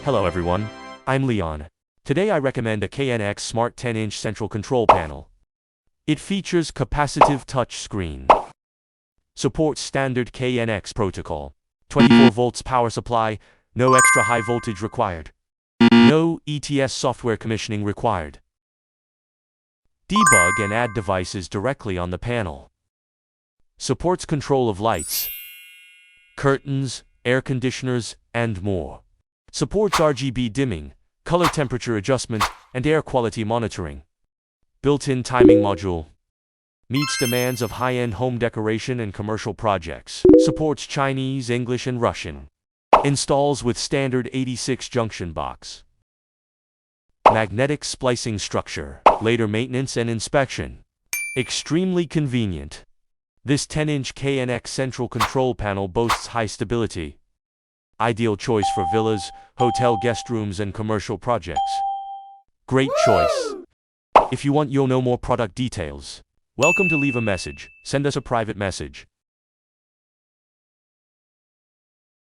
Hello everyone, I'm Leon. Today I recommend a KNX Smart 10-inch central control panel. It features capacitive touch screen. Supports standard KNX protocol. 24 volts power supply, no extra high voltage required. No ETS software commissioning required. Debug and add devices directly on the panel. Supports control of lights, curtains, air conditioners, and more. Supports RGB dimming, color temperature adjustment, and air quality monitoring. Built-in timing module. Meets demands of high-end home decoration and commercial projects. Supports Chinese, English, and Russian. Installs with standard 86 junction box. Magnetic splicing structure. Later maintenance and inspection. Extremely convenient. This 10-inch KNX central control panel boasts high stability. Ideal choice for villas, hotel guest rooms, and commercial projects. Great choice. If you want no more product details, welcome to leave a message. Send us a private message.